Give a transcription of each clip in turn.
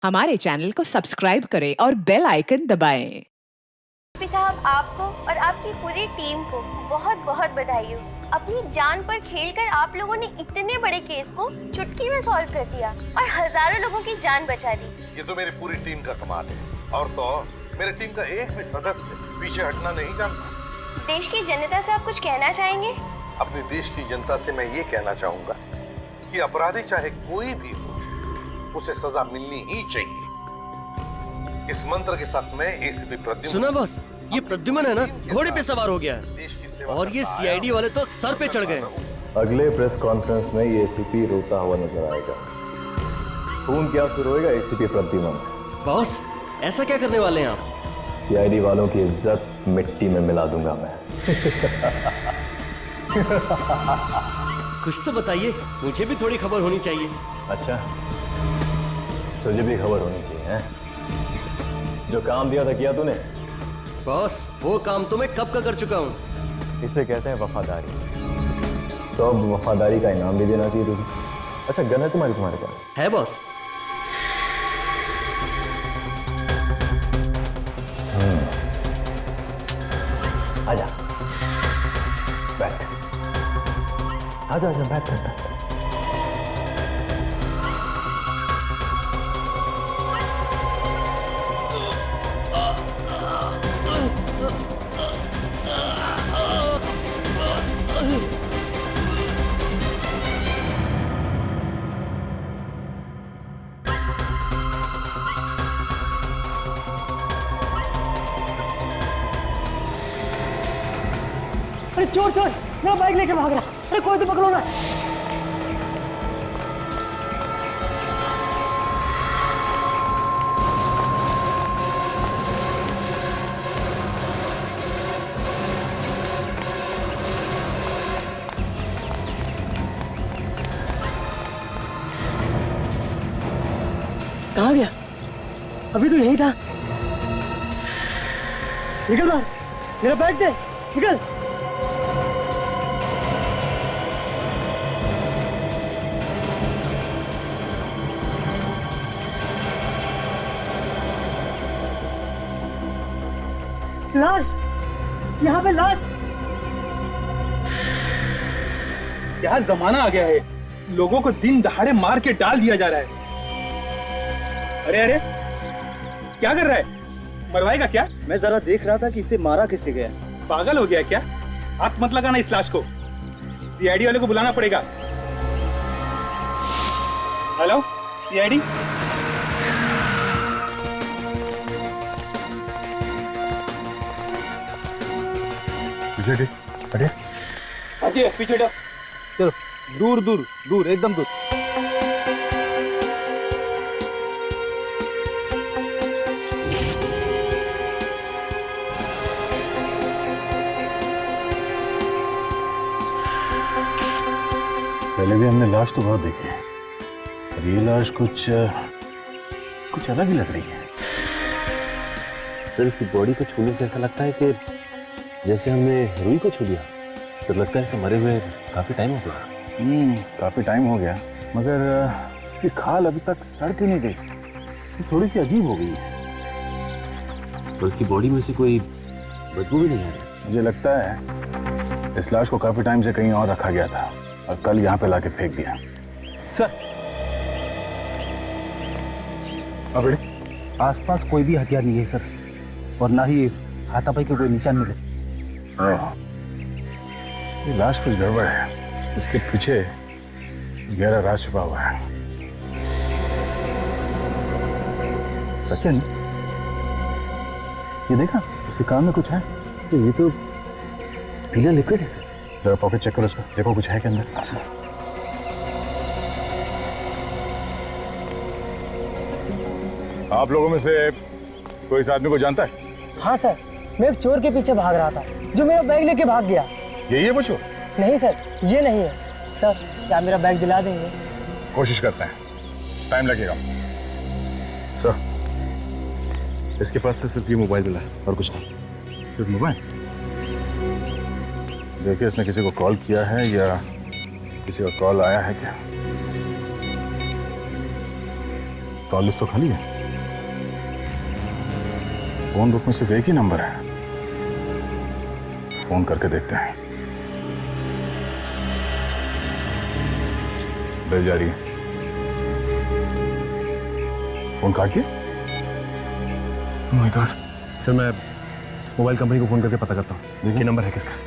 हमारे चैनल को सब्सक्राइब करें और बेल आइकन दबाएं। साहब, आपको और आपकी पूरी टीम को बहुत बहुत बधाई हो। अपनी जान पर खेलकर आप लोगों ने इतने बड़े केस को चुटकी में सॉल्व कर दिया और हजारों लोगों की जान बचा दी। ये तो मेरी पूरी टीम का कमाल है। और तो मेरी टीम का एक भी सदस्य पीछे हटना नहीं जानता। देश की जनता से आप कुछ कहना चाहेंगे? अपने देश की जनता से मैं ये कहना चाहूंगा कि अपराधी चाहे कोई भी हो, उसे सजा मिलनी ही चाहिए। इस मंत्र के साथ मैं एसीपी प्रद्युम्न। सुना बॉस, ये प्रद्युम्न है ना, घोड़े पे सवार हो गया है और ये सीआईडी वाले तो सर पे चढ़ गए। अगले प्रेस कॉन्फ्रेंस में ये एसीपी रोता हुआ नजर आएगा। खून क्या फिर होएगा एसीपी प्रद्युम्न। बॉस, ऐसा क्या करने वाले हैं आप? सीआईडी वालों की इज्जत मिट्टी में मिला दूंगा मैं। कुछ तो बताइए, मुझे भी थोड़ी खबर होनी चाहिए। अच्छा, तुझे भी खबर होनी चाहिए हैं? जो काम दिया था किया तूने? बॉस, वो काम तो मैं कब का कर चुका हूँ। इसे कहते हैं वफादारी। तो अब वफादारी का इनाम भी देना चाहिए तुझे। अच्छा, गन है तुम्हारे पास? है बॉस। आजा, बैठ। आजा बैठ। अरे चोर चोर, मेरा बाइक लेके भाग रहा। अरे कोई तो पकड़ो ना। कहाँ गया? अभी तो यहीं था। निकल बाहर, मेरा बैग दे, निकल। लाश, यहाँ पे लाश। क्या जमाना आ गया है, लोगों को दिन दहाड़े मार के डाल दिया जा रहा है। अरे अरे, क्या कर रहा है? मरवाएगा क्या? मैं जरा देख रहा था कि इसे मारा कैसे गया। पागल हो गया क्या? हाथ मत लगाना इस लाश को, सीआईडी वाले को बुलाना पड़ेगा। हेलो सीआईडी, पीछे हटे। हटिए, पीछे हटो। चलो, दूर दूर दूर, एकदम दूर। पहले भी हमने लाश तो बहुत देखी है, पर ये लाश कुछ अलग ही लग रही है। सर, इसकी बॉडी को छूने से ऐसा लगता है कि जैसे हमने रुई को छू दिया। सर, लगता है ऐसे मरे हुए काफी टाइम हो गया। काफी टाइम हो गया, मगर इसकी खाल अभी तक सड़ क्यों नहीं गई? ये थोड़ी सी अजीब हो गई है। और इसकी बॉडी में से कोई बदबू भी नहीं आ रही। मुझे लगता है इस लाश को काफी टाइम से कहीं और रखा गया था और कल यहाँ पे लाके फेंक दिया। सर, अबे, आसपास कोई भी हथियार नहीं है सर, और ना ही हाथापाई के कोई निशान मिले। ये लाश कुछ गड़बड़ है। इसके पीछे गहरा राज छुपा हुआ है। सचिन, ये देखा, इसके कान में कुछ है। ये तो पीला लिक्विड है सर। जरा पॉकेट चेक करो उसका, देखो कुछ है के अंदर। आप लोगों में से कोई इस आदमी को जानता है? हाँ सर, मैं एक चोर के पीछे भाग रहा था जो मेरा बैग लेके भाग गया। यही है वो चोर? नहीं सर, ये नहीं है। सर, क्या मेरा बैग दिला देंगे? कोशिश करते हैं, टाइम लगेगा। सर, इसके पास से सिर्फ ये मोबाइल मिला है और कुछ नहीं। सिर्फ मोबाइल? देखिए, इसने किसी को कॉल किया है या किसी का कॉल आया है क्या? कॉल लिस्ट तो खाली है। फोन बुक में सिर्फ एक ही नंबर है, फोन करके देखते हैं। बेल जा रही है, फोन काटिए। माय गॉड सर, मैं मोबाइल कंपनी को फोन करके पता करता हूँ कि नंबर है किसका।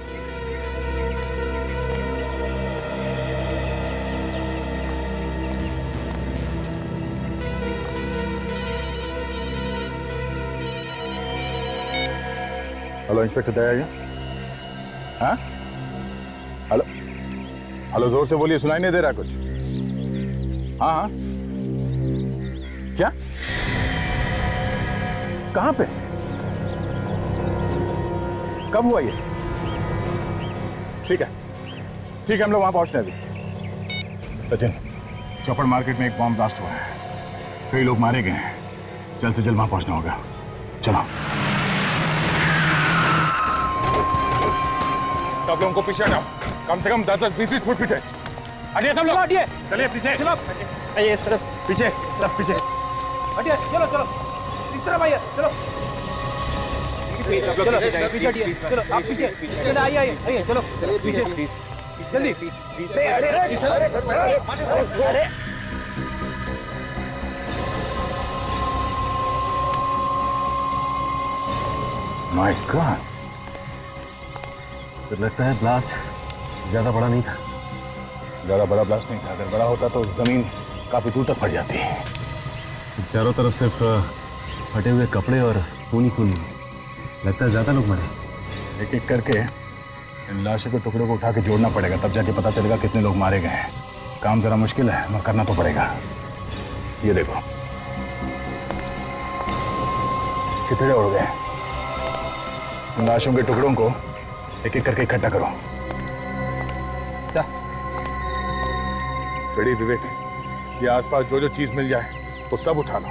हेलो इंस्पेक्टर दया, हाँ हेलो हेलो, जोर से बोलिए, सुनाई नहीं दे रहा कुछ। हाँ हाँ, क्या, कहाँ पे, कब हुआ ये? ठीक है ठीक है, हम लोग वहां पहुंच रहे हैं अभी। सचिन, चौपड़ मार्केट में एक बॉम्ब ब्लास्ट हुआ है, कई लोग मारे गए हैं, जल्द से जल्द वहां पहुंचना होगा। चलो सब लोगों को पीछे हटाओ, कम से कम 10-20 फुट पीछे हटिए सब लोग, हटिए, चलिए पीछे, चलो आइए इस तरफ, पीछे सब पीछे हटिए, चलो चलो इस तरफ आइए, चलो चलो पीछे हटिए, चलो आप पीछे, चलो आइए आइए आइए, चलो पीछे जल्दी पीछे, अरे माय गॉड, तो लगता है ब्लास्ट ज्यादा बड़ा नहीं था। ज्यादा बड़ा ब्लास्ट नहीं था, अगर बड़ा होता तो जमीन काफी दूर तक फट जाती है। चारों तरफ सिर्फ फटे हुए कपड़े और खूनी खूनी, लगता है ज्यादा लोग मरे। एक एक करके इन लाशों के टुकड़ों को उठा के जोड़ना पड़ेगा, तब जाके पता चलेगा कितने लोग मारे गए हैं। काम जरा मुश्किल है मगर करना तो पड़ेगा। ये देखो छितड़े उड़ गए, इन लाशों के टुकड़ों को एक एक करके इकट्ठा करो। बड़ी विवेक, ये आसपास जो जो चीज मिल जाए वो सब उठा लो।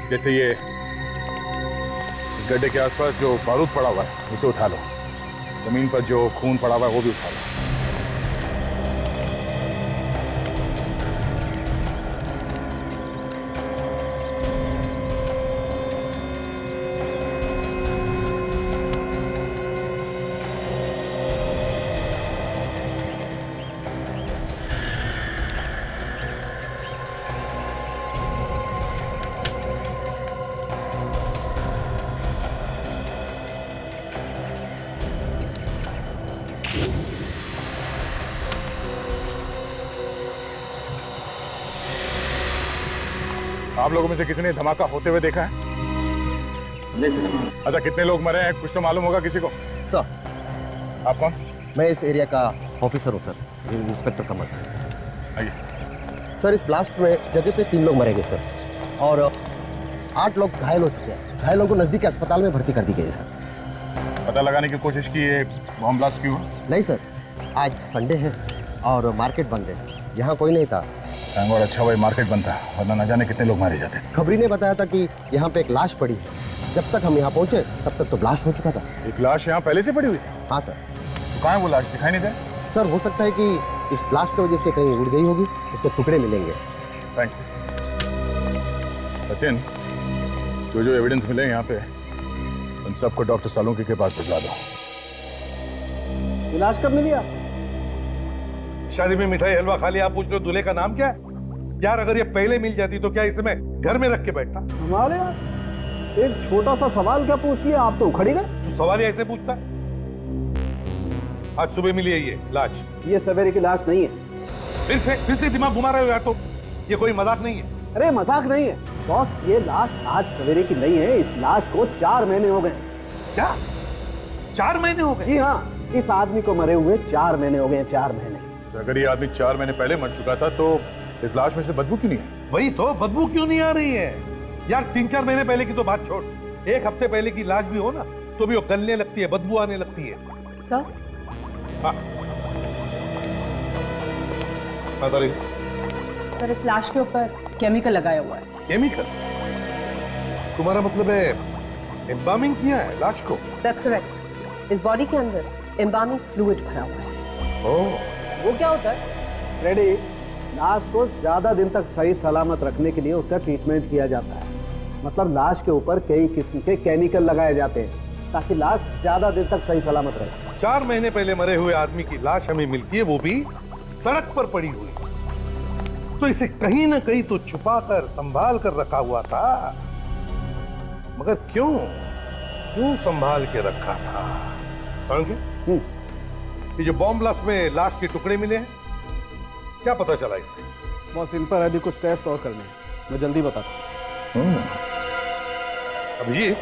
जैसे ये इस गड्ढे के आसपास जो बारूद पड़ा हुआ है उसे उठा लो, जमीन पर जो खून पड़ा हुआ है वो भी उठा लो। आप लोगों में से किसी ने धमाका होते हुए देखा है? अच्छा, कितने लोग मरे हैं कुछ तो मालूम होगा किसी को? सर, आप कौन? मैं इस एरिया का ऑफिसर हूँ सर, इंस्पेक्टर कमल। आइए। सर, इस ब्लास्ट में जगह पे 3 लोग मरे गए सर, और 8 लोग घायल हो चुके हैं। घायलों को नजदीक अस्पताल में भर्ती कर दी गई है सर। पता लगाने की कोशिश की ये बॉम्ब ब्लास्ट क्यों? नहीं सर, आज संडे है और मार्केट बंद है, यहाँ कोई नहीं था। और अच्छा भाई मार्केट बनता, वरना न जाने कितने लोग मारे जाते। खबरी ने बताया था कि यहाँ पे एक लाश पड़ी है। जब तक हम यहाँ पहुँचे तब तक तो ब्लास्ट हो चुका था। एक लाश यहाँ पहले से पड़ी हुई? हाँ सर। तो कहाँ है वो लाश, दिखाई नहीं दे? सर, हो सकता है कि इस ब्लास्ट की वजह से कहीं उड़ गई होगी, उसके टुकड़े मिलेंगे। थैंक्स। सचिन, जो जो एविडेंस मिले यहाँ पे उन सबको डॉक्टर सालुंकी के पास भिजवा दो। इलाज कब मिली आप? शादी में मिठाई हलवा खा लिया, आप पूछ लो दूल्हे का नाम क्या है? यार अगर ये पहले मिल जाती तो क्या इसे मैं घर में रख के बैठता? हमारे यहाँ एक छोटा सा सवाल क्या पूछ लिया, आप तो उखड़ी गए। तू सवाल ही ऐसे पूछता है? आज सुबह मिली है ये लाश। ये सवेरे की लाश नहीं है। फिर से दिमाग घुमा रहे हो यार, तो ये कोई मजाक नहीं है। अरे मजाक नहीं है बॉस, ये लाश आज सवेरे की नहीं है। इस लाश को 4 महीने हो गए। क्या 4 महीने हो गए? जी हाँ, इस आदमी को मरे हुए 4 महीने हो गए। 4 महीने। अगर ये आदमी 4 महीने पहले मर चुका था तो इस लाश में से बदबू क्यों नहीं है? वही तो, बदबू क्यों नहीं आ रही है यार? 3-4 महीने पहले की तो बात छोड़, 1 हफ्ते पहले की लाश भी हो ना तो भी वो गलने लगती है, बदबू आने लगती है। सर, हाँ सर इस लाश के ऊपर केमिकल लगाया हुआ है। केमिकल? तुम्हारा मतलब है एम्बामिंग किया है लाश को? That's correct. इस बॉडी के अंदर एम्बामिंग फ्लूइड भरा हुआ है। ओह, वो क्या होता है? रेडी, लाश को ज्यादा दिन तक सही सलामत रखने के लिए उसका ट्रीटमेंट किया जाता है। मतलब लाश के ऊपर कई किस्म के केमिकल लगाए जाते हैं ताकि लाश ज्यादा देर तक सही सलामत रहे। 4 महीने पहले मरे हुए आदमी की लाश हमें मिलती है, वो भी सड़क पर पड़ी हुई। तो इसे कहीं ना कहीं तो छुपा कर संभाल कर रखा हुआ था, मगर क्यों संभाल के रखा था? समझे? ये जो बॉम्ब ब्लास्ट में लाश के टुकड़े मिले हैं, क्या पता चला इससे? बॉस, इन पर अभी कुछ टेस्ट और करने हैं, मैं जल्दी बताता हूँ। अभिजीत,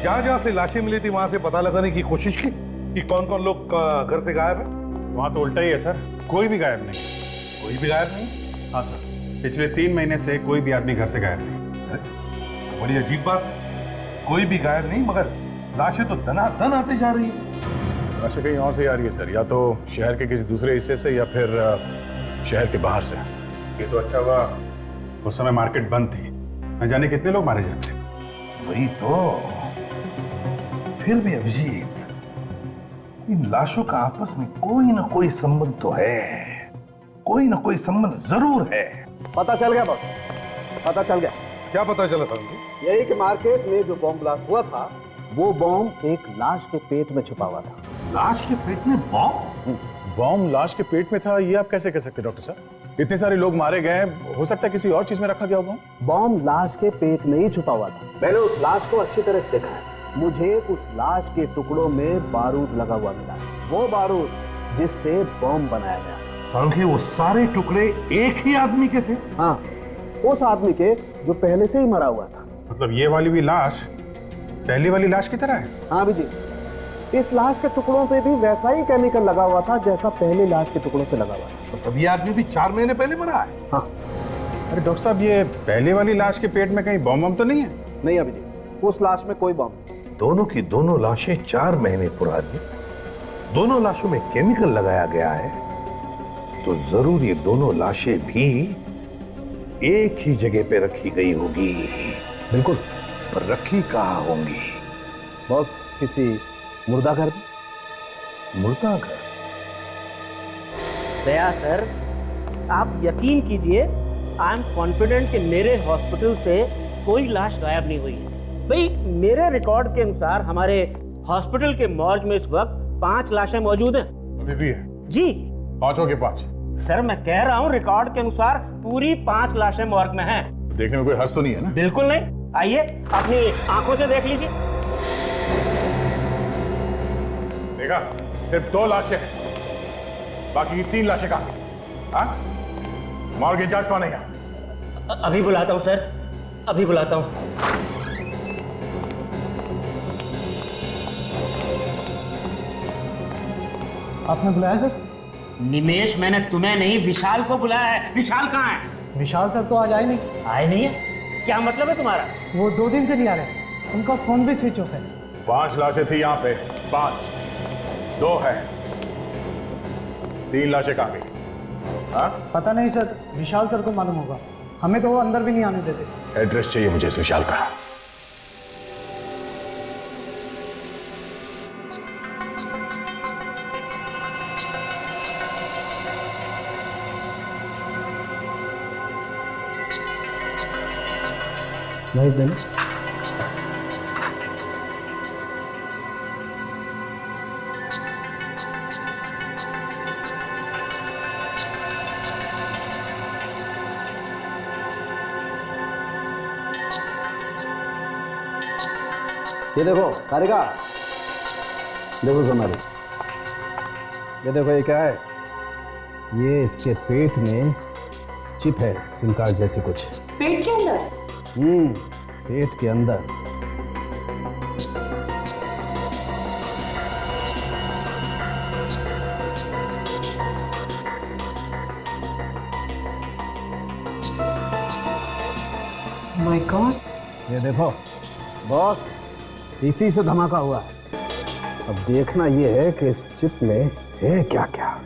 जहां से लाशें मिली थी वहां से पता लगाने की कोशिश की कि कौन कौन लोग घर से गायब है? वहां तो उल्टा ही है सर, कोई भी गायब नहीं। कोई भी गायब नहीं? हाँ सर, पिछले 3 महीने से कोई भी आदमी घर से गायब नहीं। बड़ी अजीब बात, कोई भी गायब नहीं, मगर लाशें तो दनादन आते जा रही है। लाशें कहीं और से आ रही है सर, या तो शहर के किसी दूसरे हिस्से से या फिर शहर के बाहर से। ये तो अच्छा हुआ उस समय मार्केट बंद थी, न जाने कितने लोग मारे जाते। वही तो। फिर भी अभिजीत, इन लाशों का आपस में कोई ना कोई संबंध तो है, कोई ना कोई संबंध जरूर है। पता चल गया बॉस, पता चल गया। क्या पता चला था? यही कि मार्केट में जो बॉम्ब ब्लास्ट हुआ था, वो बॉम्ब एक लाश के पेट में छुपा हुआ था। लाश के पेट में बॉम्ब? बॉम्ब लाश के पेट में था, ये आप कैसे कह सकते डॉक्टर साहब? इतने सारे लोग मारे गए, हो सकता है किसी और चीज में रखा गया बॉम्ब। बॉम्ब लाश के पेट में ही छुपा हुआ था। मैंने उस लाश को अच्छी तरह से देखा है। मुझे उस लाश के टुकड़ों में बारूद लगा हुआ मिला, वो बारूद जिससे बॉम्ब बनाया गया। सांखे, वो सारे टुकड़े एक ही आदमी के थे? हाँ, उस आदमी के जो पहले से ही मरा हुआ था। मतलब ये वाली भी लाश पहली वाली लाश की तरह है? हाँ जी, इस लाश के टुकड़ों पे भी वैसा ही केमिकल लगा हुआ था जैसा पहले लाश के टुकड़ों पे लगा हुआ था। तो तब ये आदमी भी 4 महीने पहले मरा है? हाँ। अरे डॉक्टर साहब, ये पहले वाली लाश के पेट में कहीं बॉम्ब तो नहीं है? नहीं अभिजीत, उस लाश में कोई बॉम्ब नहीं। दोनों की दोनों लाशें 4 महीने पुरानी, दोनों लाशों में केमिकल लगाया गया है, तो जरूर ये दोनों लाशें भी एक ही जगह पे रखी गई होगी। बिल्कुल। पर रखी कहाँ होंगी? बॉस, किसी मुर्दा घर में। मुर्दा घर? दया सर, आप यकीन कीजिए, आई एम कॉन्फिडेंट कि मेरे हॉस्पिटल से कोई लाश गायब नहीं हुई है। भाई, मेरे रिकॉर्ड के अनुसार हमारे हॉस्पिटल के मॉर्ग में इस वक्त 5 लाशें मौजूद हैं। अभी भी है? जी। 5 के 5? सर, मैं कह रहा हूँ रिकॉर्ड के अनुसार पूरी 5 लाशें मॉर्ग में हैं। देखने में कोई हर्ष तो नहीं है ना? बिल्कुल नहीं। आइए, अपनी आंखों से देख लीजिए। देखा, सिर्फ 2 लाशें हैं, बाकी की 3 लाशें कहाँ? हाँ? मॉर्ग इंचार्ज कौन है यहाँ? अभी बुलाता हूँ सर, अभी बुलाता हूँ। आपने बुलाया सर? निमेश, मैंने तुम्हें नहीं, विशाल को बुलाया है। विशाल कहाँ है? विशाल सर तो आज आए नहीं। आए नहीं है? क्या मतलब है तुम्हारा? वो 2 दिन से नहीं आ रहे, उनका फोन भी स्विच ऑफ है। 5 लाशें थी यहाँ पे, 5, 2 है, 3 लाशें कहाँ गई? हाँ? पता नहीं सर, विशाल सर को मालूम होगा, हमें तो वो अंदर भी नहीं आने देते। एड्रेस चाहिए मुझे इस विशाल का। नहीं देना। ये देखो कारिका, देखो सोनाली, ये देखो ये क्या है? ये इसके पेट में चिप है, सिम कार्ड जैसी कुछ। पेट के अंदर? पेट के अंदर। My God. ये देखो बॉस, इसी से धमाका हुआ है। अब देखना ये है कि इस चिप में है क्या क्या।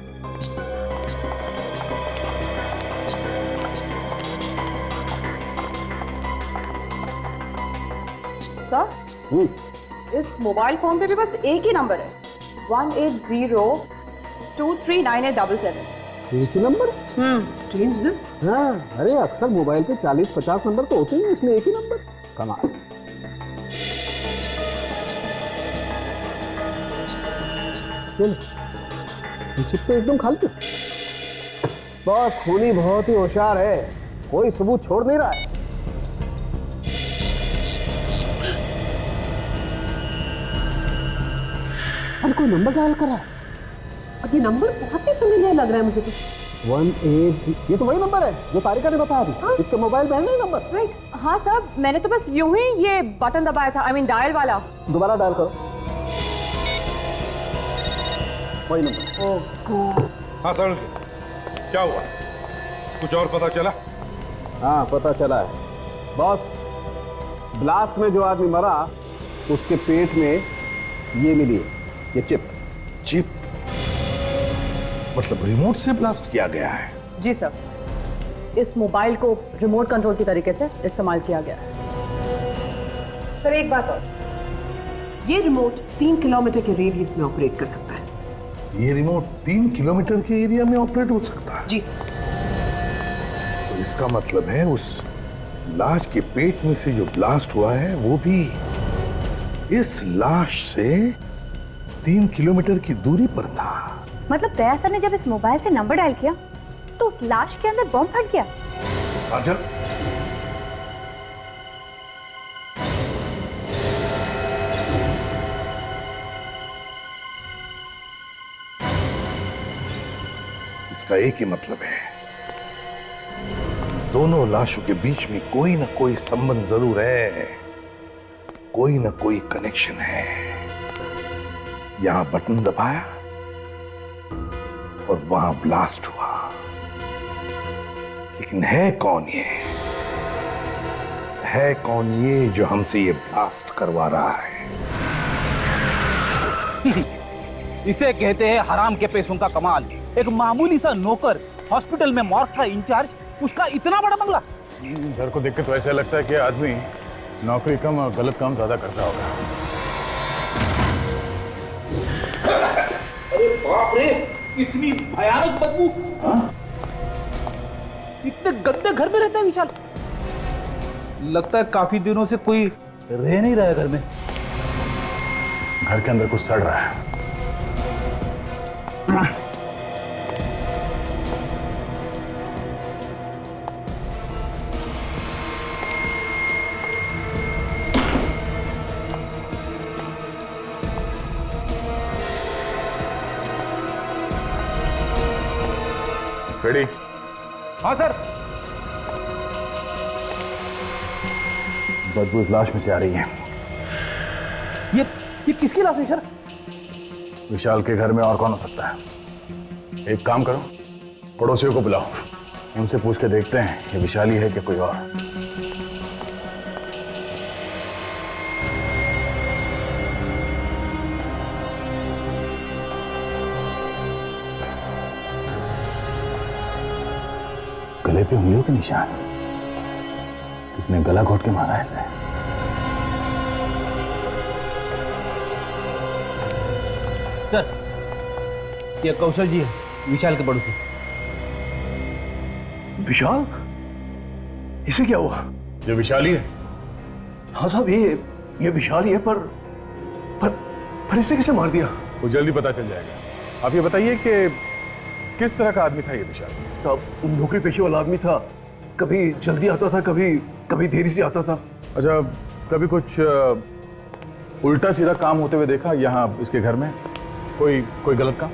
सर, इस मोबाइल फोन पे भी बस एक ही नंबर है, 180239877। एक ही नंबर? स्ट्रेंज ना? हाँ, अरे अक्सर मोबाइल पे 40-50 नंबर तो होते हैं, इसमें एक ही नंबर। कमाल। चिप तो एकदम खाली। बॉस खूनी बहुत ही होशियार है, कोई सबूत छोड़ नहीं रहा है। अब कोई नंबर डायल कर रहा है। और ये नंबर बहुत ही फेमिलियर लग रहा है मुझे तो। 183, ये तो वही नंबर है जो तारिका ने बताया अभी। हाँ? इसके मोबाइल में है नहीं नंबर। राइट। हाँ सर, मैंने तो बस यूं ही ये बटन दबाया था, आई मीन डायल वाला। दोबारा डायल करो। वही नंबर। हाँ सर, क्या हुआ? कुछ और पता चला? हाँ पता चला है बॉस। ब्लास्ट में जो आदमी मरा उसके पेट में ये मिली है, ये चिप। मतलब रिमोट से ब्लास्ट किया गया है? जी सर, इस मोबाइल को रिमोट कंट्रोल की तरीके से इस्तेमाल किया गया है। सर एक बात और, ये रिमोट 3 किलोमीटर के रेडियस में ऑपरेट कर सकता है। ये रिमोट 3 किलोमीटर के एरिया में ऑपरेट हो सकता है? जी सर। तो इसका मतलब है उस लाश के पेट में से जो ब्लास्ट हुआ है वो भी इस लाश से 3 किलोमीटर की दूरी पर था। मतलब दया सर ने जब इस मोबाइल से नंबर डायल किया तो उस लाश के अंदर बम फट गया। आंचल, इसका एक ही मतलब है, दोनों लाशों के बीच में कोई ना कोई संबंध जरूर है, कोई ना कोई कनेक्शन है। यहां बटन दबाया और वहां ब्लास्ट हुआ, लेकिन है कौन ये? है कौन ये जो हमसे ये ब्लास्ट करवा रहा है? इसे कहते हैं हराम के पैसों का कमाल। एक मामूली सा नौकर हॉस्पिटल में मॉर्ग का इंचार्ज, उसका इतना बड़ा बंगला। घर को देख के तो ऐसा लगता है कि आदमी नौकरी कम और गलत काम ज्यादा करता होगा। अरे बाप रे, इतनी भयानक बदबू। इतने गंदे घर में रहता है विशाल। लगता है काफी दिनों से कोई रह नहीं रहा है घर में। घर के अंदर कुछ सड़ रहा है। रेडी? हाँ सर। बदबू इस लाश में से आ रही है। ये किसकी लाश है सर? विशाल के घर में और कौन हो सकता है? एक काम करो, पड़ोसियों को बुलाओ, उनसे पूछ के देखते हैं ये विशाल ही है कि कोई और। गले पे उंगलियों के निशान, किसने गला घोट के मारा है इसे? सर, ये कौशल जी है, विशाल के पड़ोसी। विशाल? इसे क्या हुआ? ये विशाल ही है। हाँ साहब, ये विशाल ही है, पर इसे किसने मार दिया? वो जल्दी पता चल जाएगा। आप ये बताइए कि किस तरह का आदमी था ये विशाल? साहब, नौकरी पेशे वाला आदमी था, कभी जल्दी आता था, कभी देरी से आता था। अच्छा, कभी कुछ उल्टा सीधा काम होते हुए देखा यहाँ इसके घर में? कोई गलत काम?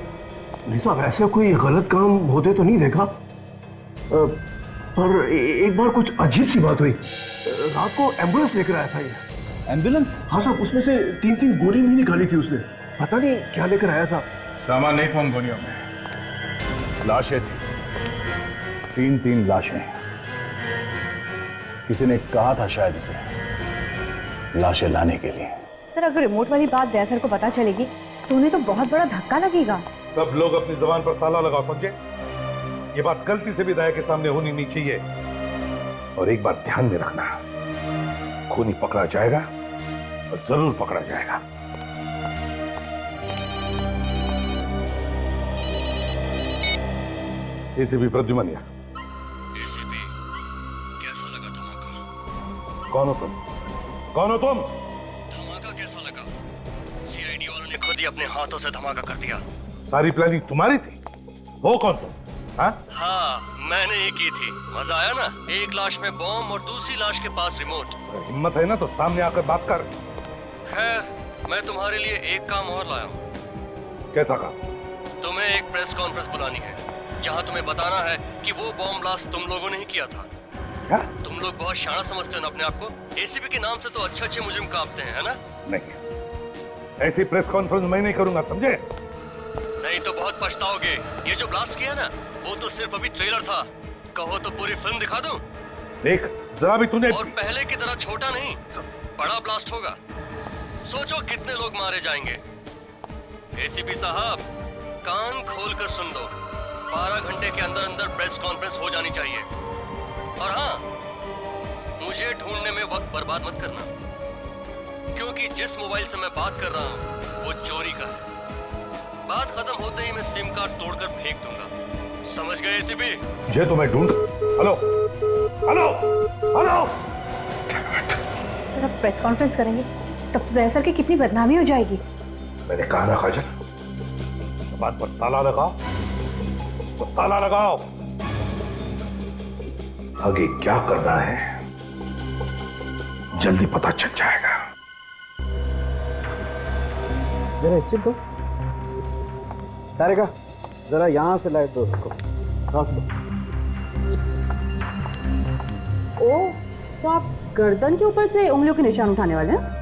नहीं साहब, ऐसा कोई गलत काम होते तो नहीं देखा, पर एक बार कुछ अजीब सी बात हुई। रात को एम्बुलेंस लेकर आया था ये। एम्बुलेंस? हाँ साहब, उसमें से 3 गोली भी निकाली थी उसने, पता नहीं क्या लेकर आया था। सामान नहीं था उन गोलियों में, लाशें थी, 3 लाशें। किसी ने कहा था शायद इसे लाशें लाने के लिए। सर, अगर रिमोट वाली बात दया सर को पता चलेगी तो उन्हें तो बहुत बड़ा धक्का लगेगा। सब लोग अपनी जबान पर ताला लगाओ, समझे? ये बात गलती से भी दया के सामने होनी नहीं चाहिए। और एक बात ध्यान में रखना, खूनी पकड़ा जाएगा और जरूर पकड़ा जाएगा। एसीपी प्रद्युमन। एसीपी, कैसा लगा धमाका? कौन हो तुम? कौन हो तुम? धमाका कैसा लगा? सीआईडी वालों ने खुद ही अपने हाथों से धमाका कर दिया। सारी प्लानिंग तुम्हारी थी? वो कौन तुम? हाँ, मैंने ही की थी। मजा आया ना? एक लाश में बॉम्ब और दूसरी लाश के पास रिमोट। हिम्मत है ना तो सामने आकर बात कर। खैर, मैं तुम्हारे लिए एक काम और लाया हूँ। कैसा काम? तुम्हें एक प्रेस कॉन्फ्रेंस बुलानी है, जहाँ तुम्हें बताना है कि वो बॉम्ब ब्लास्ट तुम लोगों ने ही किया था। क्या? तुम लोग बहुत शाना समझते हो ना अपने आप को। एसीपी के नाम से तो अच्छे मुजरिम कांपते हैं, है ना? नहीं, ऐसी प्रेस कॉन्फ्रेंस मैं नहीं करूंगा, समझे? नहीं तो बहुत पछताओगे। ये जो ब्लास्ट किया ना, वो तो सिर्फ अभी ट्रेलर था। कहो तो पूरी फिल्म दिखा दूं? देख, जरा भी तूने। और पहले की तरह छोटा नहीं, बड़ा ब्लास्ट होगा। सोचो कितने लोग मारे जाएंगे। एसीपी साहब, कान खोल कर सुन लो। 12 घंटे के अंदर अंदर प्रेस कॉन्फ्रेंस हो जानी चाहिए। और हाँ, मुझे ढूंढने में वक्त बर्बाद मत करना, क्योंकि जिस मोबाइल से मैं बात कर रहा हूँ वो चोरी का है। बात खत्म होते ही मैं सिम कार्ड तोड़कर फेंक दूंगा। समझ गए एसीपी? ये तो मैं ढूंढ। Hello hello hello. सर, अब प्रेस कॉन्फ्रेंस करेंगे तब तो दया सर की कितनी बदनामी हो जाएगी। मैंने कहा ना काजल, बात पर ताला लगाओ तो ताला लगाओ। आगे क्या करना है जल्दी पता चल जाएगा। जरा स्टिक दो। तारिका, जरा यहां से लाइट दो उसको। ओ, तो आप गर्दन के ऊपर से उंगलियों के निशान उठाने वाले हैं?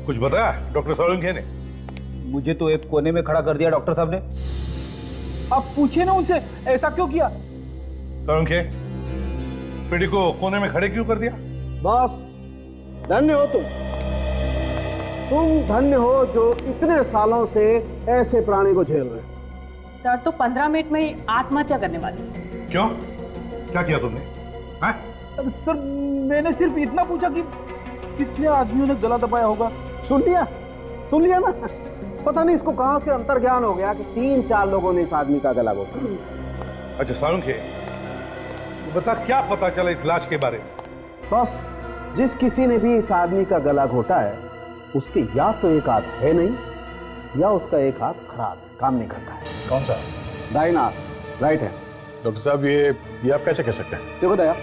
कुछ बताया डॉक्टर सोलंकी ने? मुझे तो एक कोने में खड़ा कर दिया डॉक्टर साहब ने। आप पूछिए ना उनसे, ऐसा क्यों किया? सोलंकी, पीढ़ी को कोने में खड़े क्यों कर दिया? बॉस, धन्य हो तुम धन्य हो जो इतने सालों से ऐसे प्राणी को झेल रहे। सर तो 15 मिनट में ही आत्महत्या करने वाले। क्यों? क्या किया तुमने? हाँ? सर, मैंने सिर्फ इतना पूछा कि कितने आदमियों ने गला दबाया होगा। सुन लिया ना। पता नहीं इसको कहां से अंतर्ज्ञान हो गया कि 3-4 लोगों ने इस आदमी का गला घोटा। अच्छा सोलंकी, बता क्या पता चला इस लाश के बारे में? बस, जिस किसी ने भी इस आदमी का गला घोटा है उसके या तो एक हाथ है नहीं या उसका एक हाथ खराब है, काम नहीं करता है। कौन सा? दाहिना हाथ, राइट हैंड। डॉक्टर साहब, ये आप कैसे कह सकते हैं? देखो दया,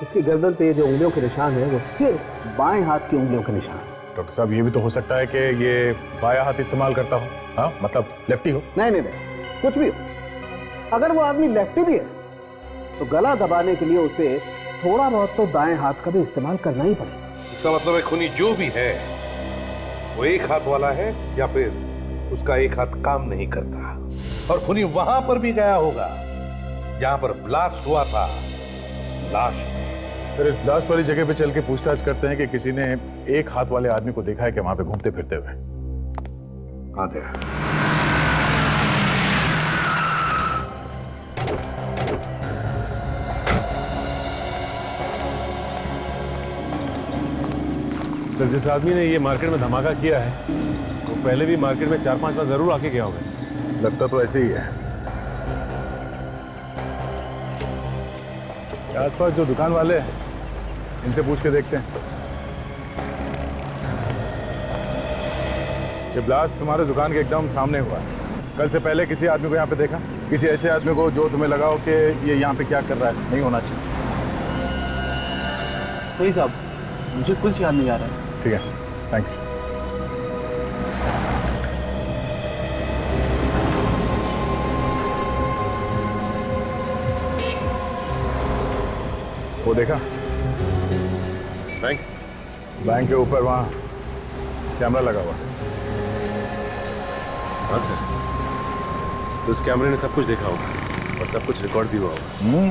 इसकी गर्दन पे जो उंगलियों के निशान है वो सिर्फ बाएं हाथ की उंगलियों के निशान है। डॉक्टर साहब, ये भी तो हो सकता है कि ये बायां हाथ इस्तेमाल करता हो। हाँ, मतलब लेफ्टी हो। नहीं, कुछ भी हो। अगर वो आदमी लेफ्टी भी है तो गला दबाने के लिए उसे थोड़ा बहुत तो दाएं हाथ का भी इस्तेमाल करना ही पड़ेगा। इसका मतलब है खूनी जो भी है वो एक हाथ वाला है या फिर उसका एक हाथ काम नहीं करता। और खूनी वहां पर भी गया होगा जहां पर ब्लास्ट हुआ था, लाश। सर, इस ब्लास्ट वाली जगह पे चल के पूछताछ करते हैं कि किसी ने एक हाथ वाले आदमी को देखा है कि वहां पे घूमते फिरते हुए। आते हैं। सर, जिस आदमी ने ये मार्केट में धमाका किया है वो पहले भी मार्केट में 4-5 बार जरूर आके गया होगा। लगता तो ऐसे ही है। आसपास जो दुकान वाले हैं इनसे पूछ के देखते हैं। ये ब्लास्ट तुम्हारे दुकान के एकदम सामने हुआ है। कल से पहले किसी आदमी को यहाँ पे देखा? किसी ऐसे आदमी को जो तुम्हें लगा हो कि ये यहाँ पे क्या कर रहा है? नहीं होना चाहिए। वही साहब, मुझे कुछ याद नहीं आ रहा है। ठीक है, थैंक्स। वो देखा? बैंक के ऊपर वहां कैमरा लगा हुआ। हाँ सर, तो उस कैमरे ने सब कुछ देखा होगा और सब कुछ रिकॉर्ड भी हुआ होगा।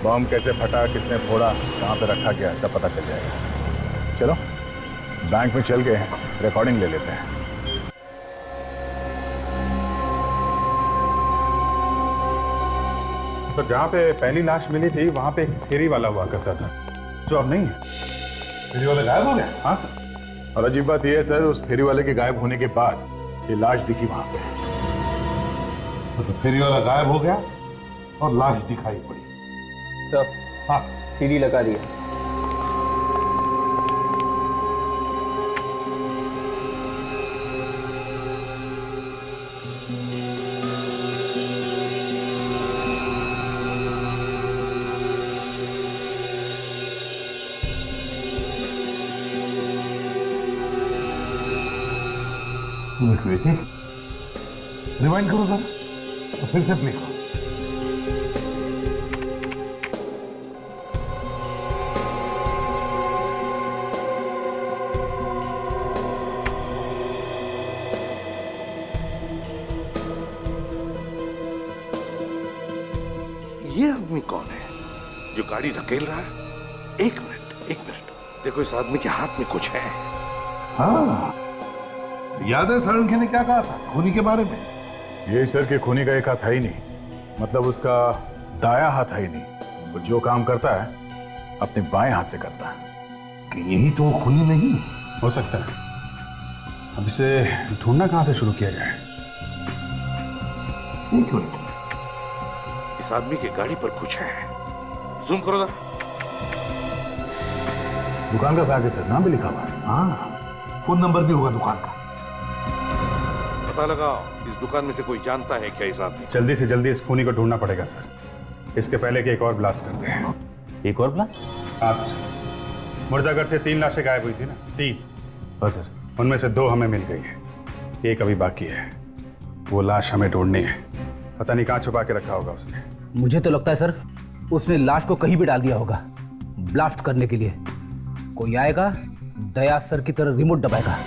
बम कैसे फटा, किसने फोड़ा, कहाँ पे रखा गया, सब पता चल जाएगा। चलो। बैंक में चल के रिकॉर्डिंग ले लेते हैं। तो जहाँ पे पहली लाश मिली थी वहां पे एक फेरी वाला हुआ करता था, जो अब नहीं है। फेरी वाला गायब हो गया? हाँ सर। और अजीब बात यह है सर, उस फेरी वाले के गायब होने के बाद ये लाश दिखी वहां पे। तो फेरी वाला गायब हो गया और लाश दिखाई पड़ी। सर हाँ, सीडी लगा दिया। बेटे रिवाइंड करो सर, तो फिर से प्ले करो। ये आदमी कौन है जो गाड़ी धकेल रहा है? एक मिनट, देखो इस आदमी के हाथ में कुछ है। हाँ, याद है सारंगी ने क्या कहा था खूनी के बारे में? ये सर के खूनी का एक हाथ है ही नहीं, मतलब उसका दाया हाथ है ही नहीं। वो जो काम करता है अपने बाएं हाथ से करता है। कि यही तो वो खूनी नहीं हो सकता है। अब इसे ढूंढना कहां से शुरू किया जाए? एक मिनट, इस आदमी की गाड़ी पर कुछ है। जूम करो जरा। दुकान का बैग है सर, नाम भी लिखा हुआ है। हाँ, फोन नंबर भी होगा दुकान का। पता लगाओ इस दुकान में से कोई जानता है क्या इस आदमी? जल्दी से जल्दी इस खूनी को ढूंढना पड़ेगा सर। इसके पहले कि एक और ब्लास्ट करते हैं। एक और ब्लास्ट? आप मुर्दाघर से 3 लाशें गायब हुई थी ना? 3। बस सर, उनमें से 2 हमें मिल गई है, एक अभी बाकी है। वो लाश हमें ढूंढनी है। पता नहीं कहाँ छुपा के रखा होगा उसने। मुझे तो लगता है सर उसने लाश को कहीं भी डाल दिया होगा ब्लास्ट करने के लिए। कोई आएगा, दया सर की तरह रिमोट दबाएगा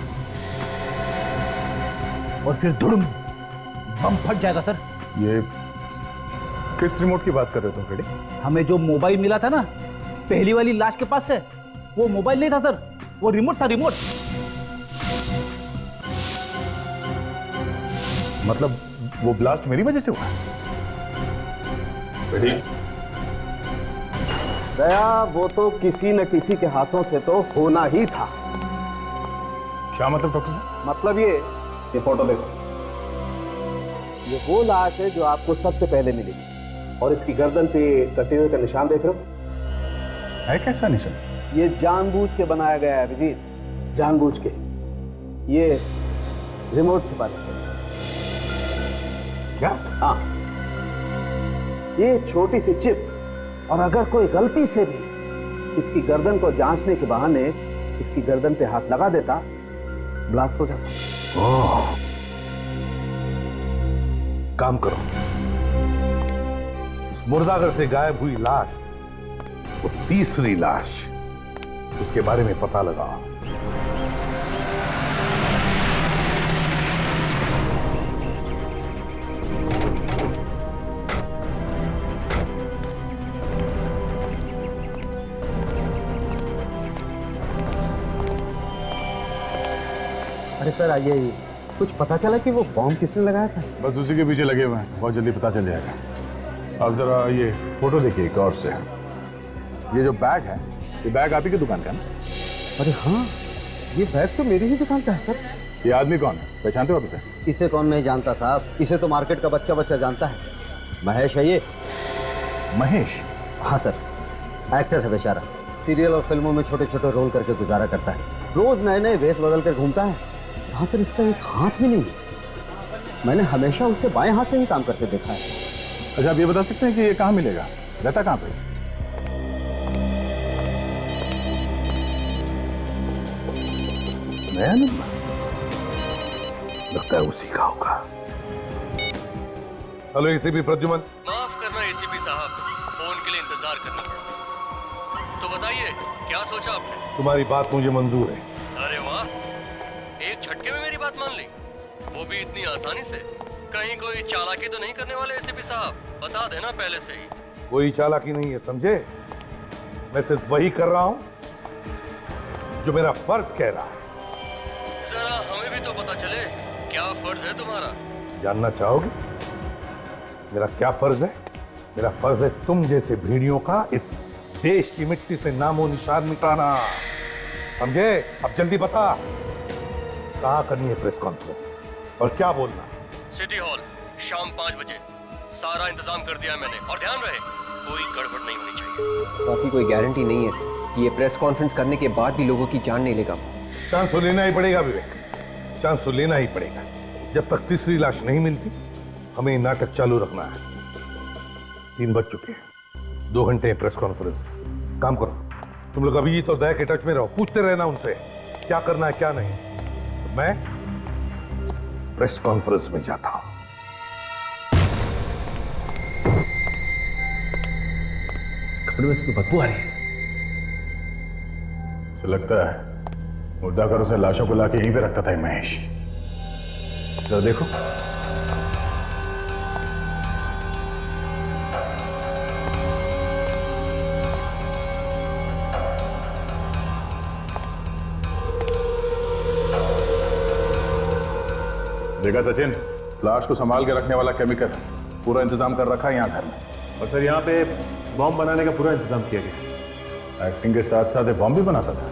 और फिर धुड़ुम बम फट जाएगा सर। ये किस रिमोट की बात कर रहे हो तुम फ्रेडी? हमें जो मोबाइल मिला था ना पहली वाली लाश के पास से, वो मोबाइल नहीं था सर, वो रिमोट था, रिमोट। मतलब वो ब्लास्ट मेरी वजह से हुआ? फ्रेडी, दया वो तो किसी न किसी के हाथों से तो होना ही था। क्या मतलब डॉक्टर साहब? मतलब ये फोटो देखो, ये वो लाश है जो आपको सबसे पहले मिली और इसकी गर्दन पे कटे हुए का निशान देख रहे हो? है कैसा निशान? ये जानबूझ के बनाया गया है अभिजीत, जानबूझ के। ये रिमोट छुपा रखा है। क्या? हाँ, ये छोटी सी चिप, और अगर कोई गलती से भी इसकी गर्दन को जांचने के बहाने इसकी गर्दन पे हाथ लगा देता, ब्लास्ट हो जाता। ओह, काम करो, इस मुर्दाघर से गायब हुई लाश, वो तीसरी लाश, उसके बारे में पता लगाओ। अरे सर आइए, कुछ पता चला कि वो बॉम्ब किसने लगाया था? बस उसी के पीछे लगे हुए हैं, बहुत जल्दी पता चल जाएगा। अब जरा ये फोटो देखिए गौर से। ये जो बैग है, ये बैग आप ही की दुकान का है ना? अरे हाँ, ये बैग तो मेरी ही दुकान का है सर। ये आदमी कौन है, पहचानते हो आप इसे? इसे कौन नहीं जानता साहब, इसे तो मार्केट का बच्चा बच्चा जानता है। महेश है ये। महेश? हाँ सर, एक्टर है बेचारा, सीरियल और फिल्मों में छोटे छोटे रोल करके गुजारा करता है, रोज नए नए वेश बदल कर घूमता है। हाँ सर, इसका एक हाथ भी नहीं है, मैंने हमेशा उसे बाएं हाथ से ही काम करते देखा है। अच्छा, आप ये बता सकते हैं कि ये कहाँ मिलेगा, रहता कहाँ पे? नया नंबर लगता है उसी का होगा। Hello ACP Pradyuman. माफ करना एसीपी साहब, फोन के लिए इंतजार करना पड़ा। तो बताइए क्या सोचा आपने? तुम्हारी बात मुझे मंजूर है। अरे वाह, एक झटके में मेरी बात मान ली, वो भी इतनी आसानी से। कहीं कोई चालाकी तो नहीं करने वाले एसीपी साहब? बता देना पहले से ही। कोई चालाकी नहीं है, समझे? मैं सिर्फ वही कर रहा हूं जो मेरा फर्ज कह रहा है। जरा हमें भी तो पता चले क्या फर्ज है तुम्हारा। जानना चाहोगे मेरा क्या फर्ज है? मेरा फर्ज है तुम जैसे भेड़ियों का इस देश की मिट्टी से नामो निशान मिटाना। समझे? अब जल्दी बता, कहाँ करनी है प्रेस कॉन्फ्रेंस और क्या बोलना? सिटी हॉल शाम 5 बजे। सारा इंतजाम कर दिया मैंने, और ध्यान रहे कोई गड़बड़ नहीं होनी चाहिए। बाकी कोई गारंटी नहीं है कि ये प्रेस कॉन्फ्रेंस करने के बाद भी लोगों की जान नहीं लेगा। चांस तो लेना ही पड़ेगा विवेक, चांस तो लेना ही पड़ेगा। जब तक तीसरी लाश नहीं मिलती हमें नाटक चालू रखना है। 3 बज चुके हैं, 2 घंटे प्रेस कॉन्फ्रेंस। काम करो, तुम लोग अभी तो दया के टच में रहो, पूछते रहना उनसे क्या करना है क्या नहीं। तो मैं प्रेस कॉन्फ्रेंस में जाता हूं। कपड़े में से तो बदबू आ रही है। ऐसा लगता है मुर्दा करों से लाशों को लाके यहीं पे रखता था ये महेश। जरा देखो। देखा सचिन, लाश को संभाल के रखने वाला केमिकल पूरा इंतजाम कर रखा है यहाँ घर में। और सर यहाँ पे बॉम्ब बनाने का पूरा इंतजाम किया गया। एक्टिंग के साथ साथ बॉम्ब भी बनाता था।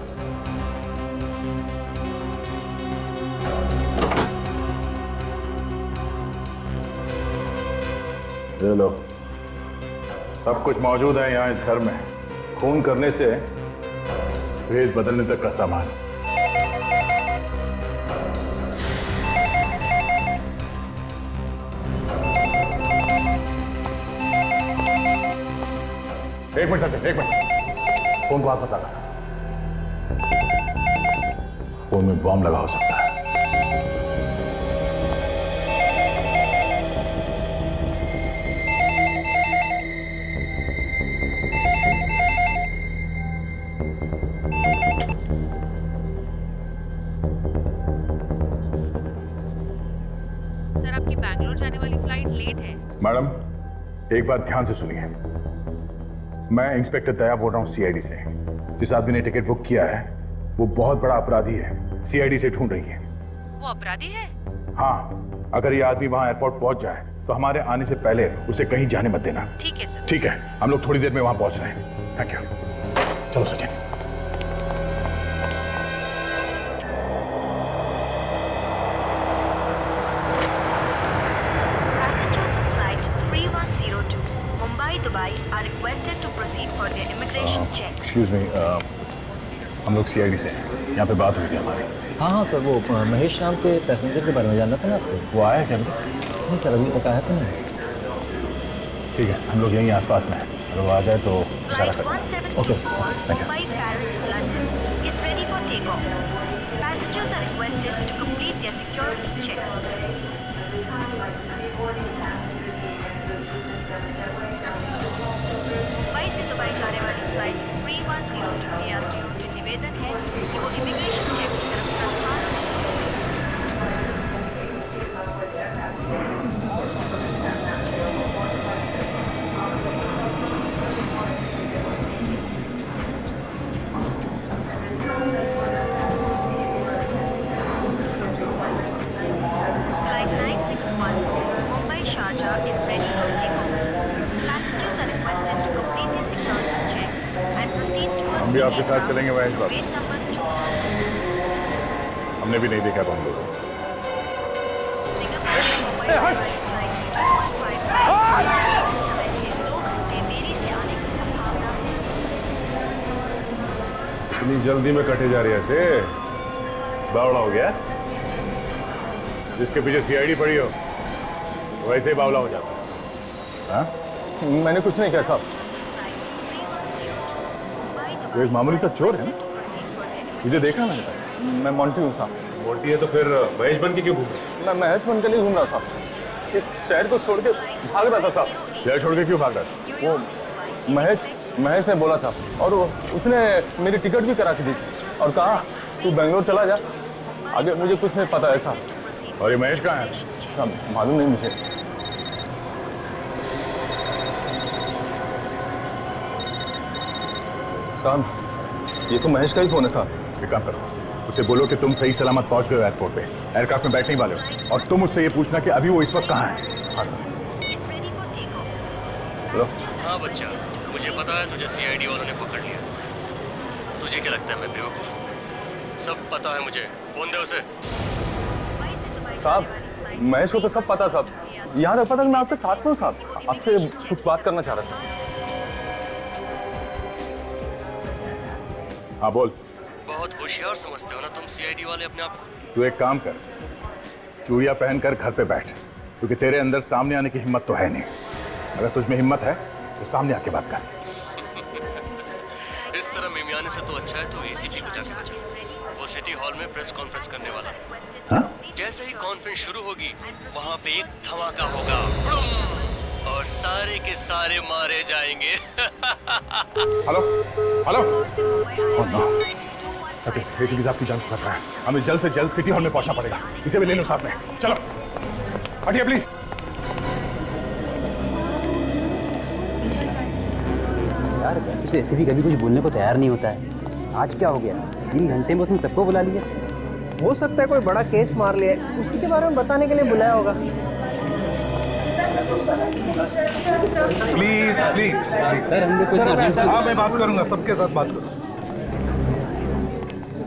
ये लो, सब कुछ मौजूद है यहाँ इस घर में। खून करने से भेष बदलने तक का सामान। एक मिनट सचिन, एक मिनट। फोन को हाथ मत लगा, फोन में बॉम्ब लगा हो सकता है। सर, आपकी बैंगलोर जाने वाली फ्लाइट लेट है। मैडम, एक बात ध्यान से सुनिए। मैं इंस्पेक्टर दया बोल रहा हूँ सीआईडी से। जिस आदमी ने टिकट बुक किया है वो बहुत बड़ा अपराधी है, सीआईडी से ढूंढ रही है। वो अपराधी है? हाँ, अगर ये आदमी वहां एयरपोर्ट पहुंच जाए तो हमारे आने से पहले उसे कहीं जाने मत देना। ठीक है सर। ठीक है, हम लोग थोड़ी देर में वहां पहुंच रहे हैं। Thank you. चलो Sachin. Dubai are requested to proceed for their immigration check. Excuse me, हम लोग सीआईडी से हैं। यहाँ पे बात हुई थी हमारी। हाँ सर, वो महेश नाम के पैसेंजर के बारे में जानना था ना आपको। वो आया क्या? नहीं सर, अभी तक आया तो नहीं। ठीक है, हम लोग यहीं आसपास में हैं। अगर वो आ जाए तो इशारा करें। Okay sir, thank you. Mumbai, Paris, London is ready for takeoff. Passengers are requested to complete their security check. Mumbai से दुबई जाने वाली फ्लाइट 3102 के यात्रियों से निवेदन है कि वो इमिग्रेशन चेक की तरफ प्रस्थान Flight 961 Mumbai Sharjah is ready for takeoff. Passengers are requested to complete their security check and proceed towards हम भी आपके साथ चलेंगे महेश बाबू। gate number 2. हमने भी नहीं देखा बम लोग। सिंगापुर से मुंबई वाली फ्लाइट 215 समय से 2 घंटे देरी से आने की संभावना है। इतनी जल्दी में कटे जा रही है ऐसे? बावड़ा हो गया? जिसके पीछे सीआईडी पड़ी हो वैसे ही बावला हो जाता। हाँ? मैंने कुछ नहीं कहा साहब। वो एक मामूली सा चोर है ना? तुझे देखा मैंने। मैं मोंटी हूँ साहब। मोटी है तो फिर महेश बन के क्यों घूम रहा? मैं महेश बन के नहीं घूम रहा साहब। इस शहर को छोड़ के भाग रहा था साहब। शहर छोड़ के क्यों भाग रहा था? वो महेश ने बोला था और उसने मेरी टिकट भी करा के दी और कहा तू बेंगलोर चला जा, आगे मुझे कुछ नहीं पता है साहब। और ये महेश कहाँ है? साहब मालूम नहीं मुझे। साहब ये तो महेश का ही फोन है साहब। एक काम करो, उसे बोलो कि तुम सही सलामत पहुंच गए हो एयरपोर्ट पे, एयरक्राफ्ट में बैठने वाले हो, और तुम उससे ये पूछना कि अभी वो इस वक्त कहाँ है। हाँ हेलो। हाँ बच्चा, मुझे पता है तुझे सीआईडी वालों ने पकड़ लिया। तुझे क्या लगता है मैं बेवकूफ हूँ? सब पता है मुझे। फोन दे उसे। साहब, महेश को तो सब पता साहब। यहाँ तक पता मैं आपके साथ में हूँ साहब। आपसे कुछ बात करना चाह रहा था। हाँ बोल। बहुत होशियार समझते हो ना तुम सीआईडी वाले अपने आप को। तू एक काम कर, चूड़िया पहनकर घर पे बैठ, क्योंकि तेरे अंदर सामने आने की हिम्मत तो है नहीं। अगर तुझमें हिम्मत है तो सामने आके बात कर। इस तरह मिमियाने से तो अच्छा है तो एसीपी को जाके बचा। वो सिटी हॉल में प्रेस कॉन्फ्रेंस करने वाला है। हाँ? जैसे ही कॉन्फ्रेंस शुरू होगी वहाँ पे एक धमाका होगा, बुड़ुम, और सारे के सारे मारे जाएंगे। Hello hello. Oh no. अच्छा, एसीपी साहब की जान को खतरा है। हमें जल्द से जल्द सिटी हॉल में पहुंचना पड़ेगा। इसे भी ले लो साथ में। चलो हटिए प्लीज। यार वैसे तो एसीपी कभी कुछ बोलने को तैयार नहीं होता है। आज क्या हो गया? 3 घंटे में उसने सबको बुला लिया। हो सकता है कोई बड़ा केस मार लिया है, उसी के बारे में बताने के लिए बुलाया होगा। प्लीज प्लीज सर हम लोग को हाँ मैं बात करूंगा, सबके साथ बात करूंगा।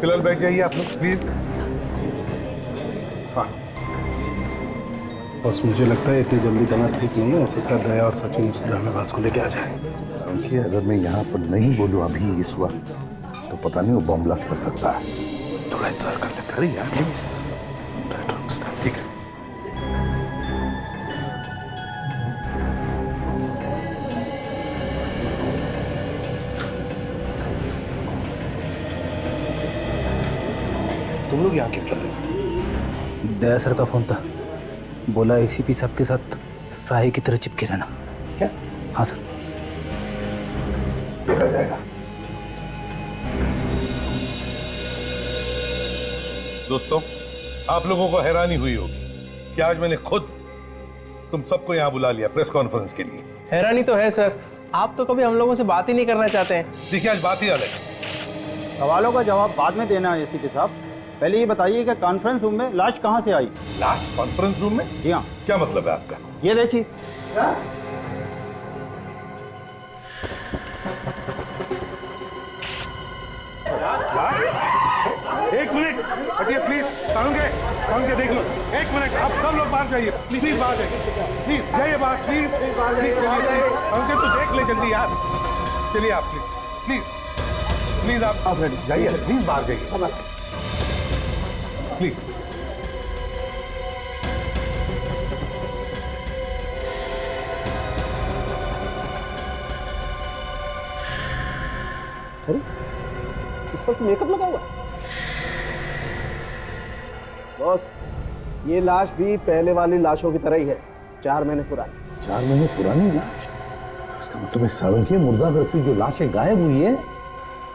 फिलहाल बैठ जाइए आप लोग प्लीज। हाँ बस मुझे लगता है इतनी जल्दी जाना ठीक नहीं है। हो सकता है दया और सचिन उस ड्रामेबाज को लेके आ जाए। क्योंकि अगर मैं यहाँ पर नहीं बोलूँ अभी इस वक्त तो पता नहीं वो बॉम्ब ब्लास्ट कर सकता है। थोड़ा इंतजार कर लेते हैं। अरे यार प्लीज। ठीक है। तुम लोग यहाँ क्यों कर रहे हो? दया सर का फोन था, बोला एसीपी साहब के साथ साहे की तरह चिपके रहना। क्या? हाँ सर। देखा जाएगा। दोस्तों, आप लोगों को हैरानी हुई होगी कि आज मैंने खुद तुम सबको यहाँ बुला लिया प्रेस कॉन्फ्रेंस के लिए। हैरानी तो है सर, आप तो कभी हम लोगों से बात ही नहीं करना चाहते हैं। देखिए आज बात ही अलग है। सवालों का जवाब बाद में देना है एसीपी साहब। पहले ये बताइए कि कॉन्फ्रेंस रूम में लाश कहाँ से आई? लाश कॉन्फ्रेंस रूम में? जी हाँ। क्या मतलब है आपका? ये देखिए। एक मिनट हटिए प्लीज। कानून के देख लो। एक मिनट, आप सब लोग बाहर जाइए प्लीज। बाहर जाइए प्लीज। जाइए बाहर प्लीज। कानून के तो देख ले जल्दी यार। चलिए आप प्लीज प्लीज आप जाइए प्लीज। बाहर जाइए प्लीज। अरे इस पर तो मेकअप लगा हुआ। बॉस, ये लाश भी पहले वाली लाशों की तरह ही है, 4 महीने पुरानी। 4 महीने पुरानी लाश? इसका मतलब इस सालों की मुर्दाघर से जो लाशें गायब हुई है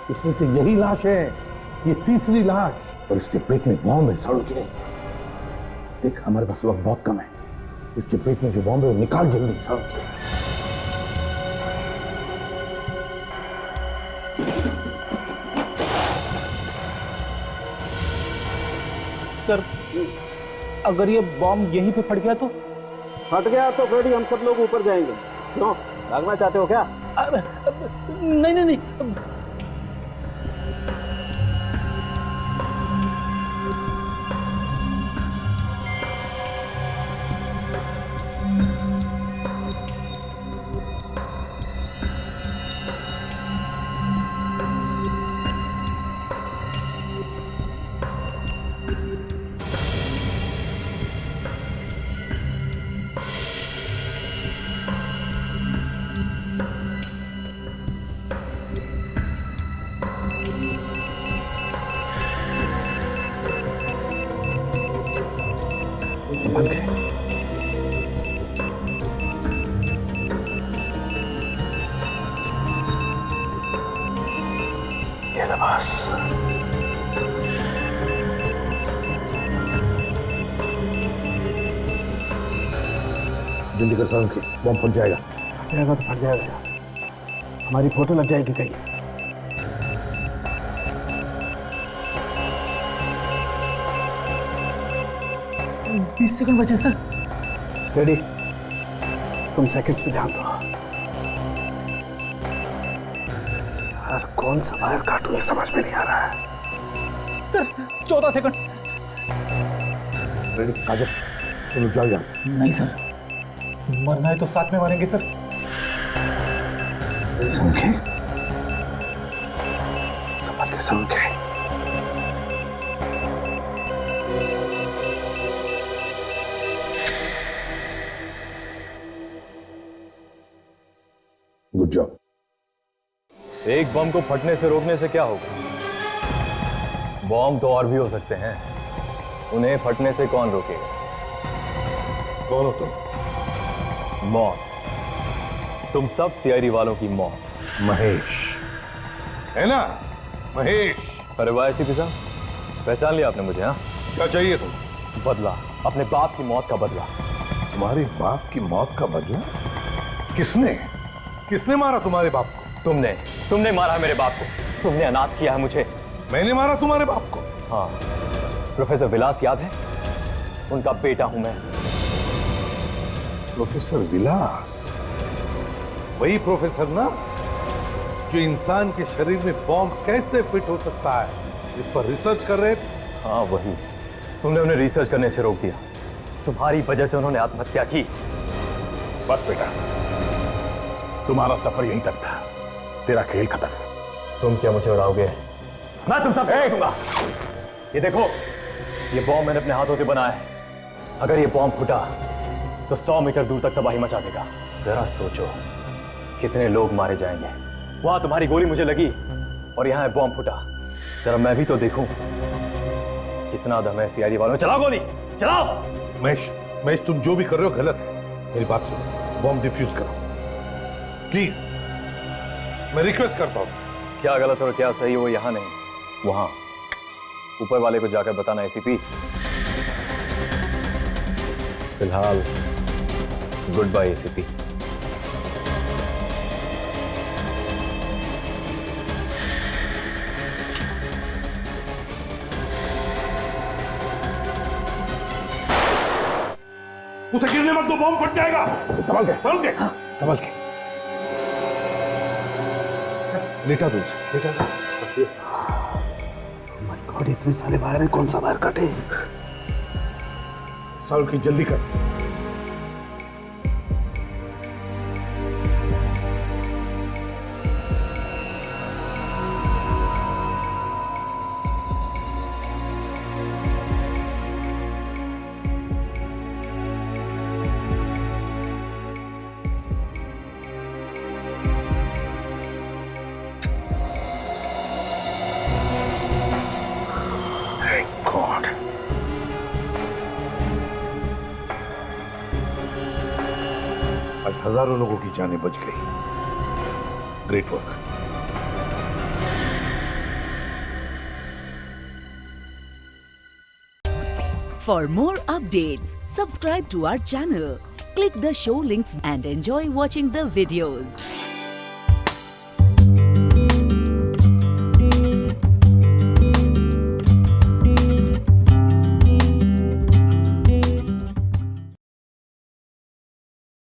इसमें से यही लाश है। ये तीसरी लाश। और इसके पेट में बॉम्ब है सड़ों के। देख हमारे पास वक्त बहुत कम है। इसके पेट में जो बॉम्ब है वो निकाल जल्दी सड़ों के। सर अगर ये बॉम्ब यहीं पे फट गया तो? फट गया तो फिर हम सब लोग ऊपर जाएंगे। क्यों, भागना चाहते हो क्या? नहीं नहीं नहीं। संभल के। ये बस। जल्दी कर साउंड की, बॉम्ब फट जाएगा। फट जाएगा तो फट जाएगा, हमारी फोटो लग जाएगी कहीं। 20 सेकंड बचे सर। रेडी, तुम सेकंड्स पे ध्यान दो। यार कौन सा वायर काटूं ये समझ में नहीं आ रहा है। Sir 14 second. रेडी, काजल तुम लोग जाओ यहाँ से। नहीं सर, मरना है तो साथ में मरेंगे सर। संख्या समझ के संख्या। Good job. एक बम को फटने से रोकने से क्या होगा? बम तो और भी हो सकते हैं, उन्हें फटने से कौन रोकेगा? कौन हो तुम? मौत। तुम सब सीआईडी वालों की मौत। महेश है ना? महेश। अरे वाह एसीपी साहब, पहचान लिया आपने मुझे? हाँ, क्या चाहिए तुम? बदला, अपने बाप की मौत का बदला। तुम्हारे बाप की मौत का बदला? किसने किसने मारा तुम्हारे बाप को? तुमने मारा मेरे बाप को। तुमने अनाथ किया है मुझे। मैंने मारा तुम्हारे बाप को? हाँ, प्रोफेसर विलास याद है? उनका बेटा हूं मैं। प्रोफेसर विलास? वही प्रोफेसर ना जो इंसान के शरीर में बॉम्ब कैसे फिट हो सकता है इस पर रिसर्च कर रहे थे? हाँ वही। तुमने उन्हें रिसर्च करने से रोक दिया। तुम्हारी वजह से उन्होंने आत्महत्या की। बस बेटा, तुम्हारा सफर यहीं तक था, तेरा खेल खत्म। तुम क्या मुझे उड़ाओगे? मैं तुम सब देखूंगा। ये देखो, ये बॉम्ब मैंने अपने हाथों से बनाया है। अगर ये बॉम्ब फूटा तो 100 मीटर दूर तक तबाही मचा देगा। जरा सोचो कितने लोग मारे जाएंगे। वहां तुम्हारी गोली मुझे लगी और यहाँ बॉम्ब फूटा। जरा मैं भी तो देखूं कितना दम है सीआईडी वालों में। चलाओ गोली, चलाओ। महेश तुम जो भी कर रहे हो गलत है। मेरी बात सुनो, बॉम्ब डिफ्यूज करो प्लीज, मैं रिक्वेस्ट करता हूं। क्या गलत और क्या सही वो यहां नहीं, वहां ऊपर वाले को जाकर बताना एसीपी। फिलहाल गुड बाय एसीपी। उसे गिरने मत दो, बॉम्ब फट जाएगा। संभल के, संभल के। हाँ, संभल के। लेटा दो उसे, लेटा दो। माय गॉड, इतने सारे वायर हैं, कौन सा वायर काटे? संभल के, जल्दी कर। आज हजारों लोगों की जानें बच गई। Great work. For more updates, subscribe to our channel, click the show links and enjoy watching the videos.